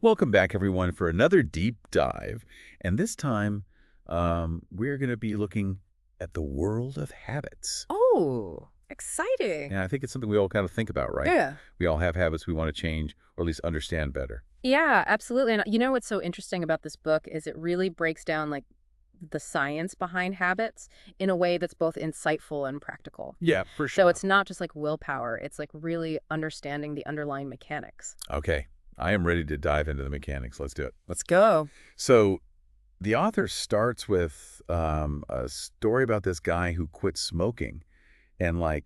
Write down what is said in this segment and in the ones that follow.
Welcome back, everyone, for another deep dive. And this time, we're going to be looking at the world of habits. Oh, exciting. And I think it's something we all kind of think about, right? Yeah. We all have habits we want to change or at least understand better. Yeah, absolutely. And you know what's so interesting about this book is it really breaks down like the science behind habits in a way that's both insightful and practical. Yeah, for So sure. it's not just like willpower, it's like really understanding the underlying mechanics. Okay, I am ready to dive into the mechanics. Let's do it. Let's go. So the author starts with a story about this guy who quit smoking. And I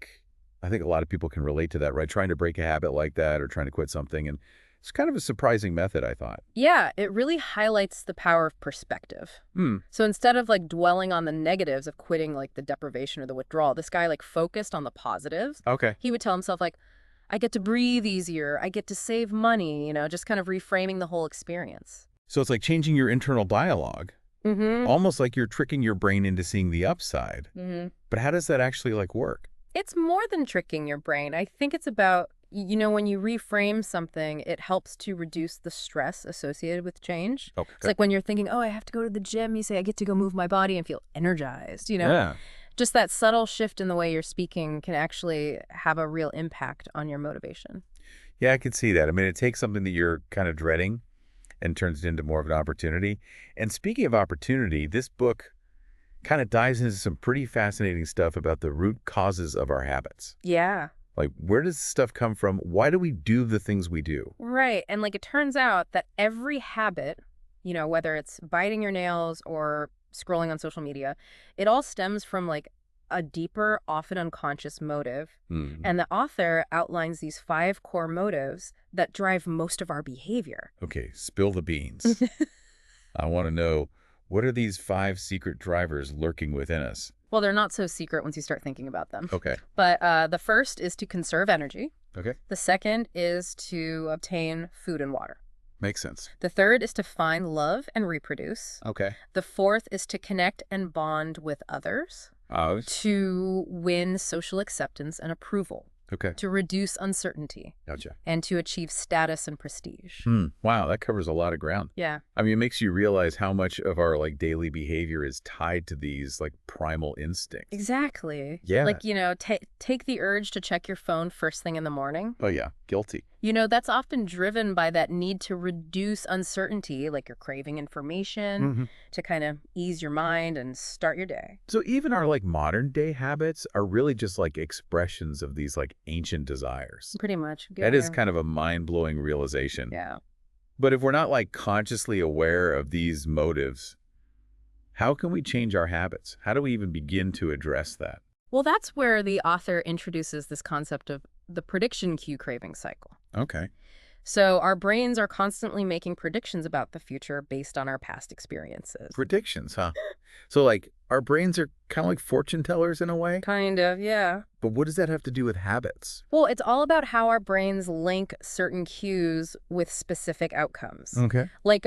think a lot of people can relate to that, right? Trying to break a habit like that or trying to quit something. And it's kind of a surprising method, I thought. Yeah, it really highlights the power of perspective. Hmm. So instead of like dwelling on the negatives of quitting like the deprivation or the withdrawal, this guy like focused on the positives. Okay. He would tell himself like, I get to breathe easier, I get to save money, just kind of reframing the whole experience. So it's like changing your internal dialogue, Mm-hmm. almost like you're tricking your brain into seeing the upside. Mm-hmm. But how does that actually work? It's more than tricking your brain. I think it's about, when you reframe something, it helps to reduce the stress associated with change. Okay. It's like when you're thinking, oh, I have to go to the gym, you say, I get to go move my body and feel energized, Yeah. Just that subtle shift in the way you're speaking can actually have a real impact on your motivation. Yeah, I could see that. I mean, it takes something that you're kind of dreading and turns it into more of an opportunity. And speaking of opportunity, this book kind of dives into some pretty fascinating stuff about the root causes of our habits. Yeah. Like, where does this stuff come from? Why do we do the things we do? Right. And like it turns out that every habit, whether it's biting your nails or scrolling on social media, it all stems from like a deeper, often unconscious motive. Hmm. And the author outlines these 5 core motives that drive most of our behavior. Okay, spill the beans. I want to know, what are these 5 secret drivers lurking within us? Well, they're not so secret once you start thinking about them. Okay. But the first is to conserve energy. Okay. The second is to obtain food and water. Makes sense. The third is to find love and reproduce. Okay. The fourth is to connect and bond with others, Oh, to win social acceptance and approval, okay. to reduce uncertainty, Gotcha. and to achieve status and prestige. Wow, that covers a lot of ground. Yeah. I mean, it makes you realize how much of our daily behavior is tied to these primal instincts. Exactly. Yeah. Like, take the urge to check your phone first thing in the morning. Oh yeah, guilty. That's often driven by that need to reduce uncertainty, like you're craving information to kind of ease your mind and start your day. So even our modern day habits are really just expressions of these ancient desires. Pretty much. That is kind of a mind-blowing realization. Yeah. But if we're not consciously aware of these motives, how can we change our habits? How do we even begin to address that? Well, that's where the author introduces this concept of the prediction cue craving cycle. Okay. So our brains are constantly making predictions about the future based on our past experiences. Predictions, huh? So our brains are kind of like fortune tellers in a way? Kind of, yeah. But what does that have to do with habits? Well, it's all about how our brains link certain cues with specific outcomes. Okay. Like,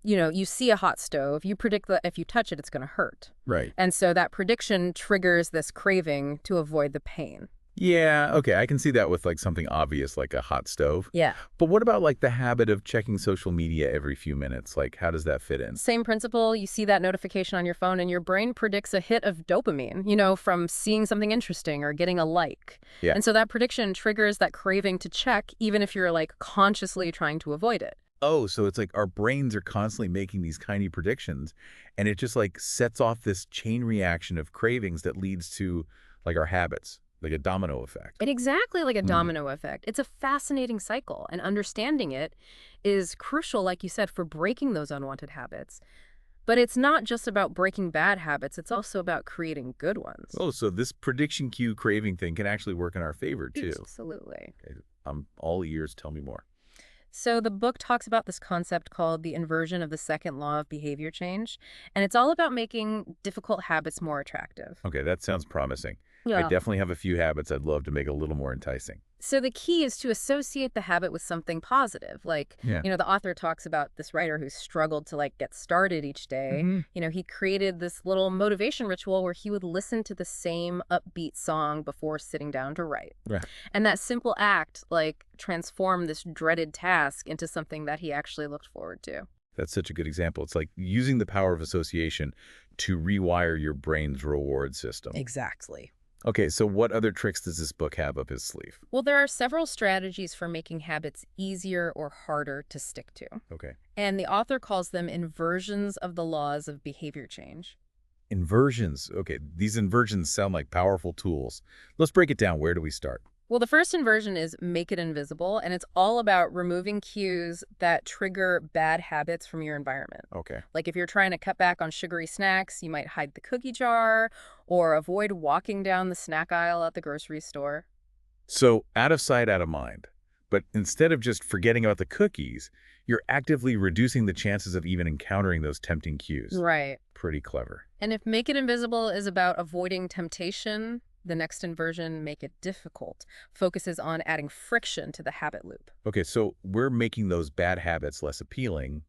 you see a hot stove, you predict that if you touch it, it's going to hurt. Right. And so that prediction triggers this craving to avoid the pain. Yeah, okay, I can see that with something obvious like a hot stove. Yeah. But what about the habit of checking social media every few minutes? How does that fit in? Same principle. You see that notification on your phone and your brain predicts a hit of dopamine, from seeing something interesting or getting a like. Yeah. And so that prediction triggers that craving to check, even if you're consciously trying to avoid it. Oh, so it's our brains are constantly making these tiny predictions, and it just sets off this chain reaction of cravings that leads to our habits. Like a domino effect. Exactly like a domino effect. It's a fascinating cycle, and understanding it is crucial, like you said, for breaking those unwanted habits. But it's not just about breaking bad habits, it's also about creating good ones. Oh, so this prediction cue craving thing can actually work in our favor, too. Absolutely. Okay, I'm all ears. Tell me more. So the book talks about this concept called the inversion of the second law of behavior change, and it's all about making difficult habits more attractive. Okay, that sounds promising. I Yeah. definitely have a few habits I'd love to make a little more enticing. So the key is to associate the habit with something positive. Like, Yeah. the author talks about this writer who struggled to get started each day. Hmm. He created this little motivation ritual where he would listen to the same upbeat song before sitting down to write. Right. And that simple act, transformed this dreaded task into something that he actually looked forward to. That's such a good example. It's like using the power of association to rewire your brain's reward system. Exactly. Okay, so what other tricks does this book have up his sleeve? Well, there are several strategies for making habits easier or harder to stick to. Okay. And the author calls them inversions of the laws of behavior change. Inversions. Okay, these inversions sound like powerful tools. Let's break it down. Where do we start? Well, the first inversion is make it invisible, and it's all about removing cues that trigger bad habits from your environment. Okay. Like if you're trying to cut back on sugary snacks, you might hide the cookie jar or avoid walking down the snack aisle at the grocery store. So out of sight, out of mind. But instead of just forgetting about the cookies, you're actively reducing the chances of even encountering those tempting cues. Right. Pretty clever. And if make it invisible is about avoiding temptation, the next inversion, make it difficult, focuses on adding friction to the habit loop. Okay, so we're making those bad habits less appealing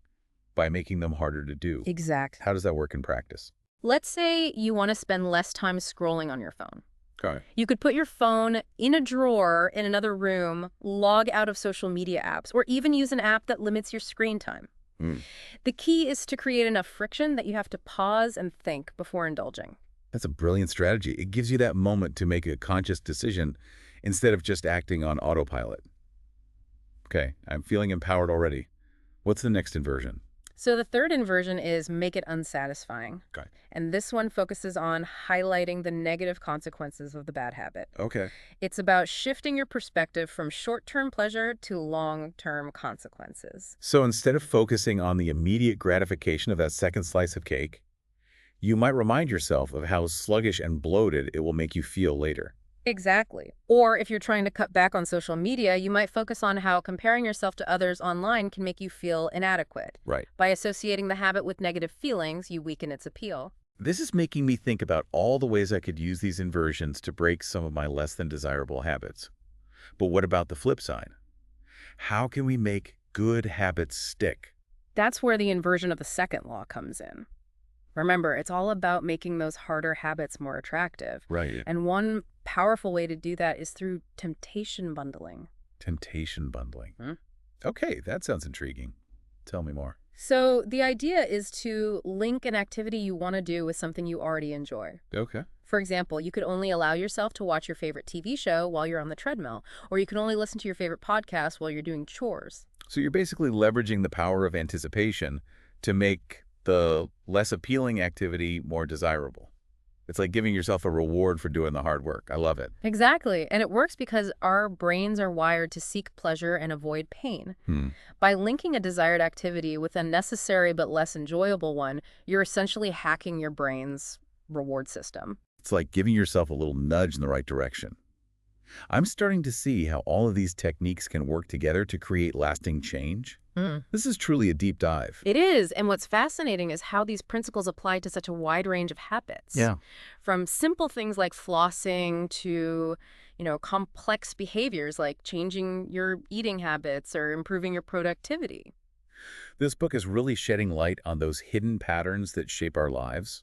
by making them harder to do. Exact. How does that work in practice? Let's say you want to spend less time scrolling on your phone. Okay. You could put your phone in a drawer in another room, log out of social media apps, or even use an app that limits your screen time. Mm. The key is to create enough friction that you have to pause and think before indulging. That's a brilliant strategy. It gives you that moment to make a conscious decision instead of just acting on autopilot. Okay, I'm feeling empowered already. What's the next inversion? So the third inversion is make it unsatisfying. Okay. And this one focuses on highlighting the negative consequences of the bad habit. Okay. It's about shifting your perspective from short-term pleasure to long-term consequences. So instead of focusing on the immediate gratification of that second slice of cake, you might remind yourself of how sluggish and bloated it will make you feel later. Exactly. Or if you're trying to cut back on social media, you might focus on how comparing yourself to others online can make you feel inadequate. Right. By associating the habit with negative feelings, you weaken its appeal. This is making me think about all the ways I could use these inversions to break some of my less than desirable habits. But what about the flip side? How can we make good habits stick? That's where the inversion of the second law comes in. Remember, it's all about making those harder habits more attractive. Right. And one powerful way to do that is through temptation bundling. Temptation bundling. Hmm? Okay, that sounds intriguing. Tell me more. So the idea is to link an activity you want to do with something you already enjoy. Okay. For example, you could only allow yourself to watch your favorite TV show while you're on the treadmill, or you can only listen to your favorite podcast while you're doing chores. So you're basically leveraging the power of anticipation to make the less appealing activity more desirable. It's like giving yourself a reward for doing the hard work. I love it. Exactly. And it works because our brains are wired to seek pleasure and avoid pain. Hmm. By linking a desired activity with a necessary but less enjoyable one, you're essentially hacking your brain's reward system. It's like giving yourself a little nudge in the right direction. I'm starting to see how all of these techniques can work together to create lasting change. This is truly a deep dive. It is, and what's fascinating is how these principles apply to such a wide range of habits. Yeah. From simple things like flossing to, complex behaviors like changing your eating habits or improving your productivity. This book is really shedding light on those hidden patterns that shape our lives.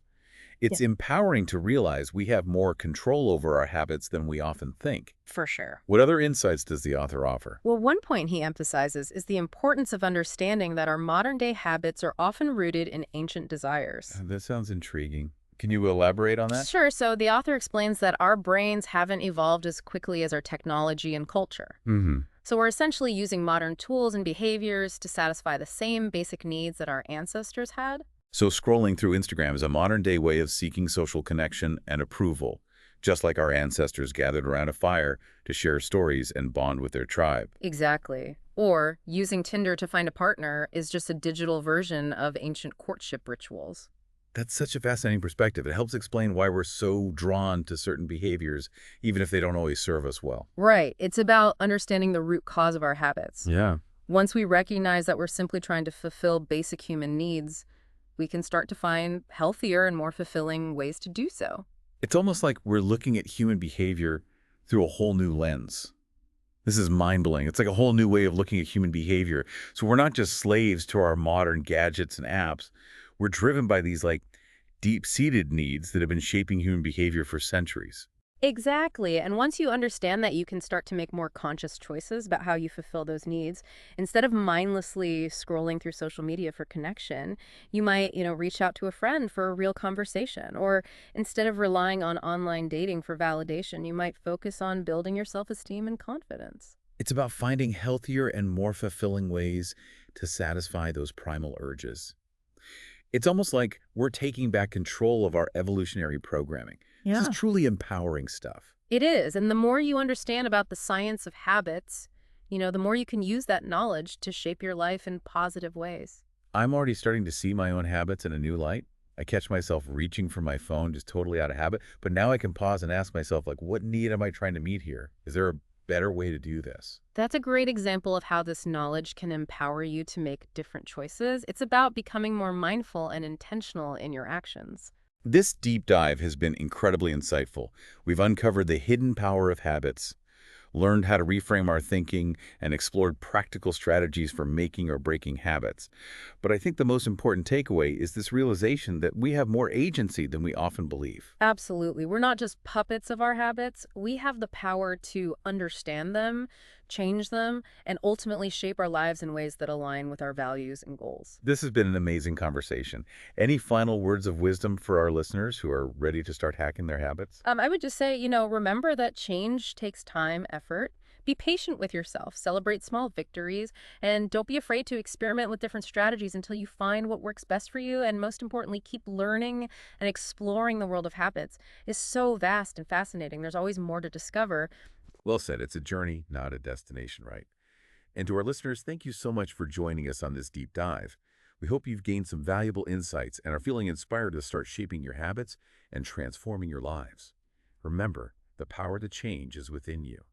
It's empowering to realize we have more control over our habits than we often think. For sure. What other insights does the author offer? Well, one point he emphasizes is the importance of understanding that our modern-day habits are often rooted in ancient desires. That sounds intriguing. Can you elaborate on that? Sure. So the author explains that our brains haven't evolved as quickly as our technology and culture. Mm-hmm. So we're essentially using modern tools and behaviors to satisfy the same basic needs that our ancestors had. So scrolling through Instagram is a modern-day way of seeking social connection and approval, just like our ancestors gathered around a fire to share stories and bond with their tribe. Exactly. Or using Tinder to find a partner is just a digital version of ancient courtship rituals. That's such a fascinating perspective. It helps explain why we're so drawn to certain behaviors, even if they don't always serve us well. Right. It's about understanding the root cause of our habits. Yeah. Once we recognize that we're simply trying to fulfill basic human needs, we can start to find healthier and more fulfilling ways to do so. It's almost like we're looking at human behavior through a whole new lens. This is mind-blowing. It's like a whole new way of looking at human behavior. So we're not just slaves to our modern gadgets and apps. We're driven by these like deep-seated needs that have been shaping human behavior for centuries. Exactly. And once you understand that, you can start to make more conscious choices about how you fulfill those needs. Instead of mindlessly scrolling through social media for connection, you might, reach out to a friend for a real conversation. Or instead of relying on online dating for validation, you might focus on building your self-esteem and confidence. It's about finding healthier and more fulfilling ways to satisfy those primal urges. It's almost like we're taking back control of our evolutionary programming. This is Yeah. truly empowering stuff. It is. And the more you understand about the science of habits, the more you can use that knowledge to shape your life in positive ways. I'm already starting to see my own habits in a new light. I catch myself reaching for my phone just totally out of habit, but now I can pause and ask myself, like, what need am I trying to meet here? Is there a better way to do this? That's a great example of how this knowledge can empower you to make different choices. It's about becoming more mindful and intentional in your actions. This deep dive has been incredibly insightful. We've uncovered the hidden power of habits, learned how to reframe our thinking, and explored practical strategies for making or breaking habits. But I think the most important takeaway is this realization that we have more agency than we often believe. Absolutely. We're not just puppets of our habits. We have the power to understand them, change them, and ultimately shape our lives in ways that align with our values and goals. This has been an amazing conversation. Any final words of wisdom for our listeners who are ready to start hacking their habits? I would just say, remember that change takes time, effort. Be patient with yourself, celebrate small victories, and don't be afraid to experiment with different strategies until you find what works best for you. And most importantly, keep learning and exploring the world of habits. It's so vast and fascinating. There's always more to discover. Well said. It's a journey, not a destination, right? And to our listeners, thank you so much for joining us on this deep dive. We hope you've gained some valuable insights and are feeling inspired to start shaping your habits and transforming your lives. Remember, the power to change is within you.